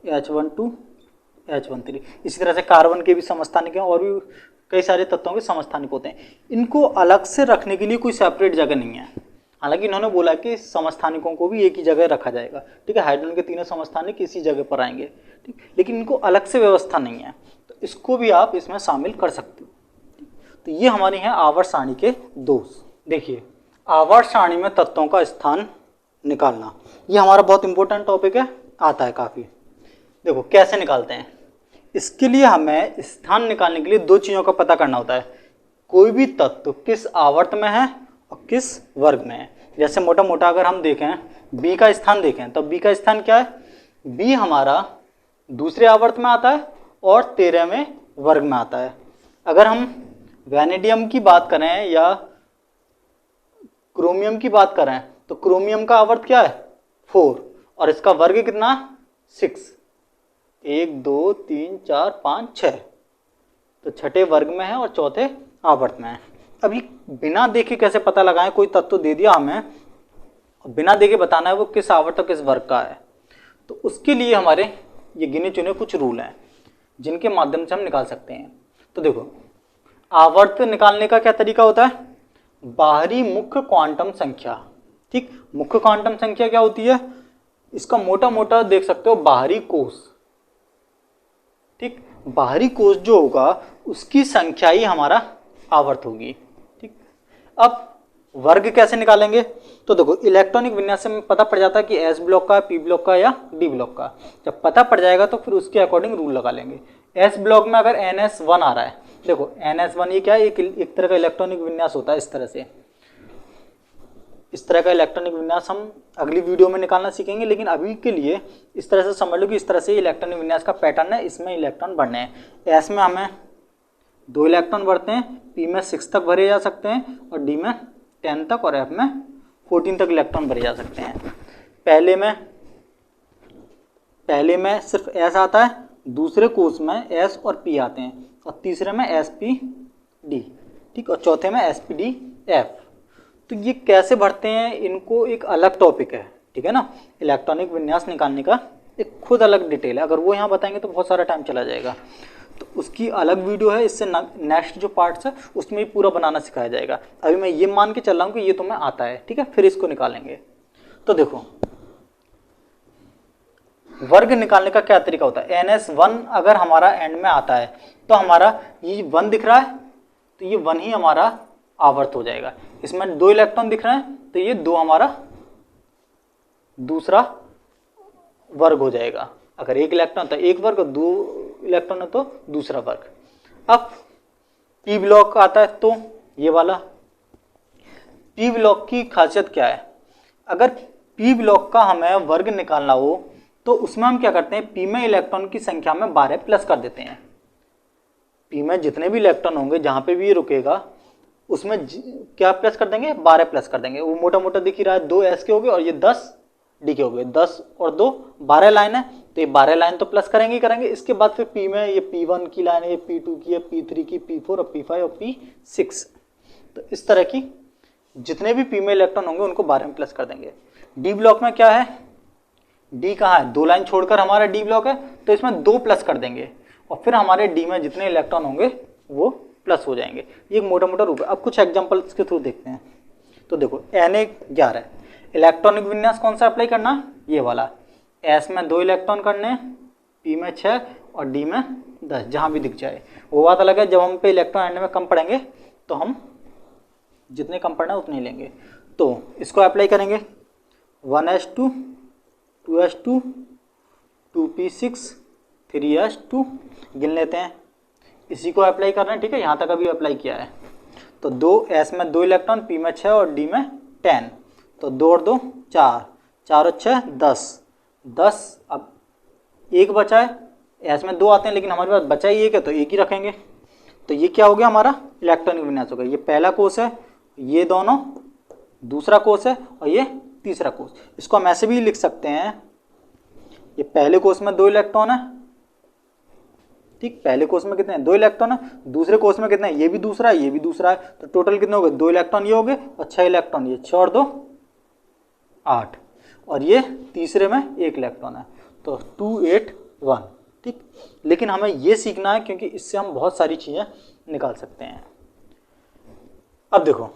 H12, H13। इसी तरह से कार्बन के भी समस्थानिक हैं और भी कई सारे तत्वों के समस्थानिक होते हैं। इनको अलग से रखने के लिए कोई सेपरेट जगह नहीं है, हालांकि इन्होंने बोला कि समस्थानिकों को भी एक ही जगह रखा जाएगा, ठीक है। हाइड्रोजन के तीनों समस्थानिक इसी जगह पर आएंगे, ठीक, लेकिन इनको अलग से व्यवस्था नहीं है, तो इसको भी आप इसमें शामिल कर सकते हो। तो ये हमारी है आवर्त सारणी के दोष। देखिए, आवर्त सारणी में तत्वों का स्थान निकालना, ये हमारा बहुत इंपॉर्टेंट टॉपिक है, आता है काफ़ी। देखो कैसे निकालते हैं, इसके लिए हमें स्थान निकालने के लिए 2 चीज़ों का पता करना होता है, कोई भी तत्व किस आवर्त में है और किस वर्ग में है। जैसे मोटा मोटा अगर हम देखें, बी का स्थान देखें, तो बी का स्थान क्या है, बी हमारा दूसरे आवर्त में आता है और 13वें वर्ग में आता है। अगर हम वैनेडियम की बात करें या क्रोमियम की बात करें, तो क्रोमियम का आवर्त क्या है, 4, और इसका वर्ग कितना, 6, 1 2 3 4 5 6, तो छठे वर्ग में है और चौथे आवर्त में है। अभी बिना देखे कैसे पता लगाएं, कोई तत्व दे दिया हमें, बिना देखे बताना है वो किस आवर्त और किस वर्ग का है, तो उसके लिए हमारे ये गिने चुने कुछ रूल हैं जिनके माध्यम से हम निकाल सकते हैं। तो देखो, आवर्त निकालने का क्या तरीका होता है, बाहरी मुख्य क्वांटम संख्या, ठीक, मुख्य क्वांटम संख्या क्या होती है, इसका मोटा मोटा देख सकते हो बाहरी कोष, ठीक, बाहरी कोष जो होगा उसकी संख्या ही हमारा आवर्त होगी, ठीक। अब वर्ग कैसे निकालेंगे, तो देखो इलेक्ट्रॉनिक विन्यास से पता पड़ जाता है कि एस ब्लॉक का, पी ब्लॉक का या डी ब्लॉक का। जब पता पड़ जाएगा तो फिर उसके अकॉर्डिंग रूल लगा लेंगे। एस ब्लॉक में अगर NS1 आ रहा है, देखो NS1 ये क्या है, एक तरह का इलेक्ट्रॉनिक विन्यास होता है, इस तरह से, इस तरह का इलेक्ट्रॉनिक विन्यास हम अगली वीडियो में निकालना सीखेंगे, लेकिन अभी के लिए इस तरह से समझ लो कि इस तरह से इलेक्ट्रॉनिक विन्यास का पैटर्न है, इसमें इलेक्ट्रॉन बढ़ने हैं। एस में हमें 2 इलेक्ट्रॉन बढ़ते हैं, पी में 6 तक भरे जा सकते हैं और डी में 10 तक और एफ में 14 तक इलेक्ट्रॉन भरे जा सकते हैं। पहले में सिर्फ एस आता है, दूसरे कोष में एस और पी आते हैं और तीसरे में SP-D, ठीक, और चौथे में SPD-F। तो ये कैसे भरते हैं, इनको एक अलग टॉपिक है, ठीक है ना, इलेक्ट्रॉनिक विन्यास निकालने का एक खुद अलग डिटेल है, अगर वो यहाँ बताएंगे तो बहुत सारा टाइम चला जाएगा। तो उसकी अलग वीडियो है, इससे नेक्स्ट जो पार्ट्स है उसमें भी पूरा बनाना सिखाया जाएगा। अभी मैं ये मान के चल रहा हूँ कि ये तुम्हें आता है, ठीक है, फिर इसको निकालेंगे। तो देखो वर्ग निकालने का क्या तरीका होता है, NS1 अगर हमारा एंड में आता है तो हमारा ये 1 दिख रहा है तो ये 1 ही हमारा आवर्त हो जाएगा। इसमें 2 इलेक्ट्रॉन दिख रहे हैं तो ये 2 हमारा दूसरा वर्ग हो जाएगा। अगर 1 इलेक्ट्रॉन तो 1 वर्ग और 2 इलेक्ट्रॉन है तो दूसरा वर्ग। अब पी ब्लॉक आता है तो ये वाला पी ब्लॉक की खासियत क्या है, अगर पी ब्लॉक का हमें वर्ग निकालना हो तो उसमें हम क्या करते हैं, पी में इलेक्ट्रॉन की संख्या में 12 प्लस कर देते हैं। पी में जितने भी इलेक्ट्रॉन होंगे जहां पे भी ये रुकेगा उसमें क्या प्लस कर देंगे, 12 प्लस कर देंगे। वो मोटा मोटा दिख ही रहा है, 2 S के हो गए और ये 10 D के हो गए, 10 और 2 12 लाइन है तो ये 12 लाइन तो प्लस करेंगे ही करेंगे। इसके बाद फिर पी में ये P1 की लाइन है, ये P2 की है, P3 की, P4 और P5 और P6। तो इस तरह की जितने भी पी में इलेक्ट्रॉन होंगे उनको 12 में प्लस कर देंगे। डी ब्लॉक में क्या है, डी कहाँ है, 2 लाइन छोड़कर हमारा डी ब्लॉक है तो इसमें 2 प्लस कर देंगे और फिर हमारे डी में जितने इलेक्ट्रॉन होंगे वो प्लस हो जाएंगे। ये एक मोटा मोटा रूप है। अब कुछ एग्जांपल्स के थ्रू देखते हैं। तो देखो Na11 इलेक्ट्रॉनिक विन्यास कौन सा अप्लाई करना है, ये वाला। S में 2 इलेक्ट्रॉन करने, P में 6 और D में 10, जहां भी दिख जाए। वो बात अलग है, जब हम पे इलेक्ट्रॉन एंड में कम पड़ेंगे तो हम जितने कम पड़ना है उतने ही लेंगे। तो इसको अप्लाई करेंगे 1s2 2s2 2p6 3s2 गिन लेते हैं, इसी को अप्लाई करना है, ठीक है, यहाँ तक अभी अप्लाई किया है। तो 2s में 2 इलेक्ट्रॉन, P में 6 और D में 10, तो 2 और 2 4, 4 और 6 10। अब एक बचा है, S में 2 आते हैं लेकिन हमारे पास बचा ही एक है तो एक ही रखेंगे। तो ये क्या हो गया, हमारा इलेक्ट्रॉनिक विन्यास हो गया। ये पहला कोष है, ये दोनों दूसरा कोष है और ये तीसरा कोष। इसको हम ऐसे भी लिख सकते हैं, ये पहले कोष में 2 इलेक्ट्रॉन है, ठीक, पहले कोष में कितने हैं, 2 इलेक्ट्रॉन है, दूसरे कोष में कितने हैं, ये भी दूसरा है, ये भी दूसरा है, तो टोटल कितने हो गए, 2 इलेक्ट्रॉन ये हो गए और 6 इलेक्ट्रॉन ये, 6 और 2 8, और ये तीसरे में 1 इलेक्ट्रॉन है तो 2 8 1, ठीक। लेकिन हमें ये सीखना है क्योंकि इससे हम बहुत सारी चीजें निकाल सकते हैं। अब देखो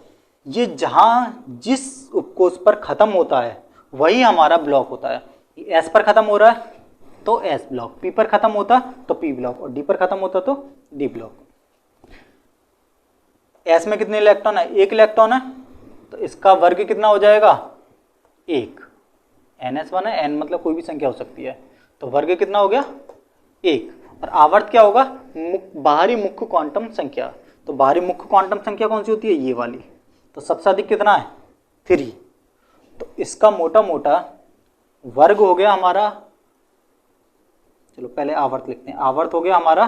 ये जहां जिस उपकोष पर खत्म होता है वही हमारा ब्लॉक होता है। S पर खत्म हो रहा है तो S ब्लॉक, P पर खत्म होता तो P ब्लॉक और D पर खत्म होता तो D ब्लॉक। S में कितने इलेक्ट्रॉन है, 1 इलेक्ट्रॉन है तो इसका वर्ग कितना हो जाएगा, 1। NS1 है, N मतलब कोई भी संख्या हो सकती है, तो वर्ग कितना हो गया, 1। और आवर्त क्या होगा, बाहरी मुख्य क्वांटम संख्या। तो बाहरी मुख्य क्वांटम संख्या कौन सी होती है, ये वाली। तो सबसे अधिक कितना है, 3। तो इसका मोटा मोटा वर्ग हो गया हमारा, चलो पहले आवर्त लिखते हैं, आवर्त हो गया हमारा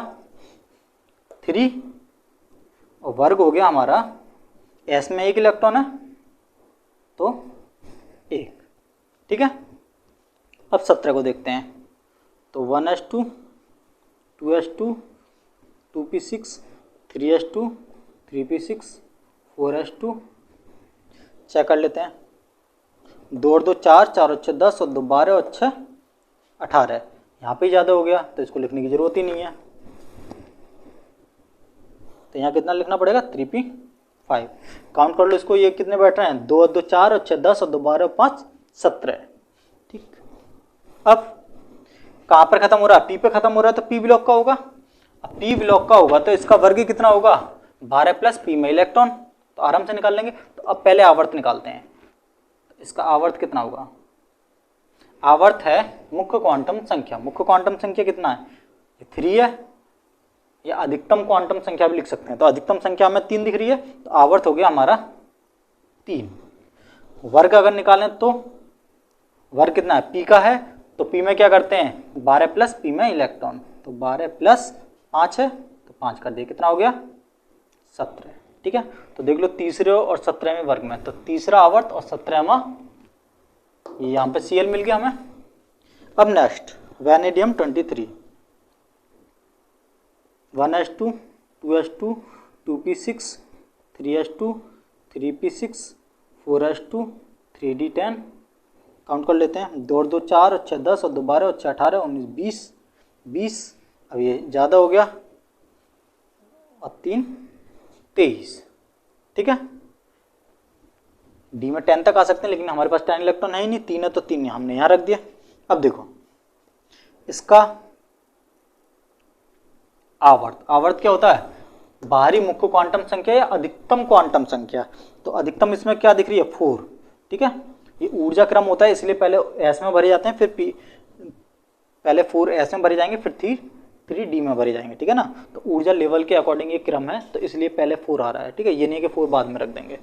3 और वर्ग हो गया हमारा, S में 1 इलेक्ट्रॉन है तो 1, ठीक है। अब 17 को देखते हैं, तो 1s2 2s2 2p6 3s2 3p6 4s2 check कर लेते हैं, 2 और 2 4, 4 और 6 10 और 2 12 और 6 18। यहाँ पे ज़्यादा हो गया तो इसको लिखने की जरूरत ही नहीं है। तो यहाँ कितना लिखना पड़ेगा, 3p5। काउंट कर लो इसको, ये कितने बैठ रहे हैं, 2 और 2 4 और 6 10 और 2 12 और 5 17, ठीक। अब कहाँ पर खत्म हो रहा है, P पे खत्म हो रहा है तो P ब्लॉक का होगा। अब P ब्लॉक का होगा तो इसका वर्ग कितना होगा, 12 प्लस P में इलेक्ट्रॉन, तो आराम से निकाल लेंगे। तो अब पहले आवर्त निकालते हैं, इसका आवर्त कितना होगा, आवर्त है मुख्य क्वांटम संख्या। मुख्य क्वांटम संख्या कितना है, ये 3 है, या अधिकतम क्वांटम संख्या भी लिख सकते हैं। तो अधिकतम संख्या में 3 दिख रही है तो आवर्त हो गया हमारा 3। वर्ग अगर निकालें तो वर्ग कितना है, P का है तो P में क्या करते हैं, 12 प्लस P में इलेक्ट्रॉन, तो 12 प्लस 5 है तो 5 कर दिए, कितना हो गया 17, ठीक है। तो देख लो तीसरे और 17वें वर्ग में, तो तीसरा आवर्त और 17वां, ये यहाँ पे Cl मिल गया हमें। अब next vanadium 23, 1s2 2s2 2p6 3s2 3p6 4s2 3d10 count कर लेते हैं, 2 और 2 4 और 6 10 और 2 12 और 6 18 19 20। अब ये ज़्यादा हो गया और 3 23, ठीक है। डी में 10 तक आ सकते हैं, लेकिन हमारे पास 10 इलेक्ट्रॉन है ही नहीं, 3 है तो 3 हमने यहाँ रख दिया। अब देखो इसका आवर्त क्या होता है, बाहरी मुख्य क्वांटम संख्या या अधिकतम क्वांटम संख्या। तो अधिकतम इसमें क्या दिख रही है, 4, ठीक है। ये ऊर्जा क्रम होता है, इसलिए पहले एस में भरे जाते हैं, फिर पहले 4 एस में भरे जाएंगे, फिर 3 डी में भरे जाएंगे, ठीक है ना। तो ऊर्जा लेवल के अकॉर्डिंग ये क्रम है, तो इसलिए पहले 4 आ रहा है, ठीक है। ये नहीं कि 4 बाद में रख देंगे।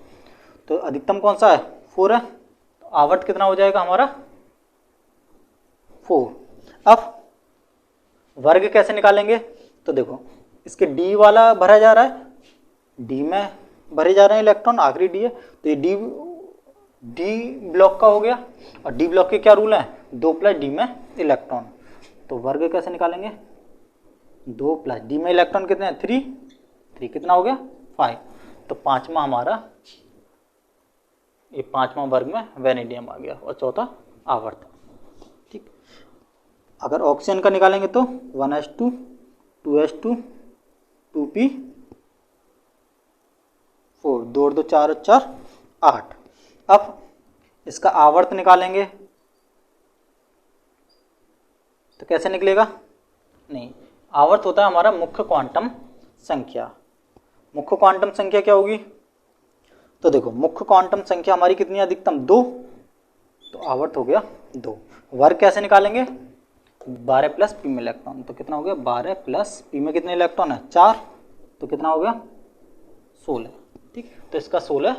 तो अधिकतम कौन सा है, 4 है। तो आवर्त कितना हो जाएगा हमारा, 4। अब वर्ग कैसे निकालेंगे, तो देखो इसके डी वाला भरा जा रहा है, डी में भरे जा रहे हैं इलेक्ट्रॉन, आखिरी डी है, तो ये डी ब्लॉक का हो गया। और डी ब्लॉक के क्या रूल है, 2 प्लस डी में इलेक्ट्रॉन। तो वर्ग कैसे निकालेंगे, 2 प्लस डी में इलेक्ट्रॉन कितने हैं, 3 कितना हो गया, 5। तो पांचवा हमारा, ये पांचवा वर्ग में वेनेडियम आ गया, और चौथा आवर्त, ठीक। अगर ऑक्सीजन का निकालेंगे तो 1s2 2s2 2p4, 2 और 2 4 और 4 8। अब इसका आवर्त निकालेंगे तो कैसे निकलेगा, नहीं, आवर्त होता है हमारा मुख्य क्वांटम संख्या। मुख्य क्वांटम संख्या क्या होगी, तो देखो मुख्य क्वांटम संख्या हमारी कितनी है, अधिकतम 2, तो आवर्त हो गया 2। वर्ग कैसे निकालेंगे, 12 प्लस पी में इलेक्ट्रॉन, तो कितना हो गया, 12 प्लस पी में कितने इलेक्ट्रॉन है, 4, तो कितना हो गया, 16, ठीक। तो इसका 16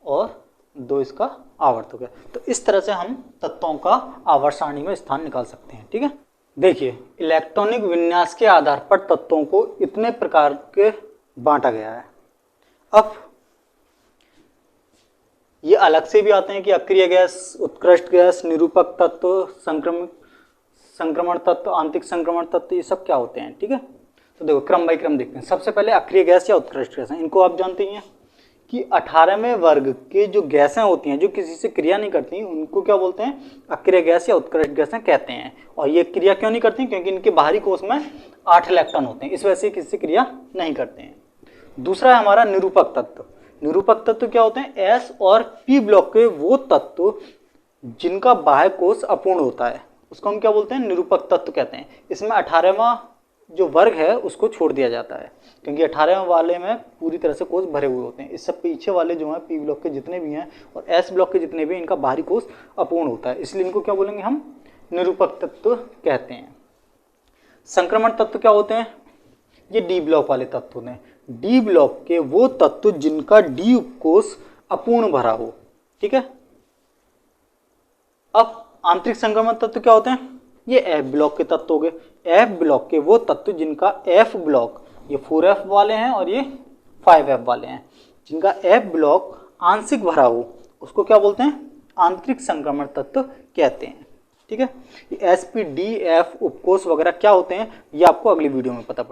और 2 इसका आवर्त हो गया। तो इस तरह से हम तत्वों का आवर्त सारणी में स्थान निकाल सकते हैं, ठीक है। देखिए इलेक्ट्रॉनिक विन्यास के आधार पर तत्वों को इतने प्रकार के बांटा गया है। अब ये अलग से भी आते हैं कि अक्रिय गैस, उत्कृष्ट गैस, निरूपक तत्व, संक्रमण तत्व, आंतरिक संक्रमण तत्व, ये सब क्या होते हैं, ठीक है। तो देखो क्रम बाई क्रम देखते हैं। सबसे पहले अक्रिय गैस या उत्कृष्ट गैस है। इनको आप जानते ही हैं कि 18वें वर्ग के जो गैसें होती हैं जो किसी से क्रिया नहीं करती, उनको क्या बोलते हैं, अक्रिय गैस या उत्कृष्ट गैसें कहते हैं। और ये क्रिया क्यों नहीं करती, क्योंकि इनके बाहरी कोश में 8 इलेक्ट्रॉन होते हैं, इस वजह से किसी से क्रिया नहीं करते हैं। दूसरा है हमारा निरूपक तत्व। निरूपक तत्व क्या होते हैं, एस और पी ब्लॉक के वो तत्व जिनका बाह्य कोश अपूर्ण होता है, उसको हम क्या बोलते हैं, निरूपक तत्व कहते हैं। इसमें 18वां जो वर्ग है उसको छोड़ दिया जाता है, क्योंकि 18वें वाले में पूरी तरह से कोश भरे हुए होते हैं। इससे पीछे वाले जो हैं पी ब्लॉक के जितने भी हैं और एस ब्लॉक के जितने भी हैं, इनका बाहरी कोश अपूर्ण होता है, इसलिए इनको क्या बोलेंगे हम, निरूपक तत्व कहते हैं। संक्रमण तत्व क्या होते हैं, ये डी ब्लॉक वाले तत्व होते हैं। डी ब्लॉक के वो तत्व जिनका डी उपकोश अपूर्ण भरा हो, ठीक है। अब आंतरिक संक्रमण तत्व क्या होते हैं, ये एफ ब्लॉक के तत्व हो गए। एफ ब्लॉक के वो तत्व जिनका एफ ब्लॉक, ये 4f वाले हैं और ये 5f वाले हैं, जिनका एफ ब्लॉक आंशिक भरा हो, उसको क्या बोलते हैं, आंतरिक संक्रमण तत्व कहते हैं, ठीक है। ये sp, d, f उपकोष वगैरह क्या होते हैं, ये आपको अगली वीडियो में पता पड़ेगा।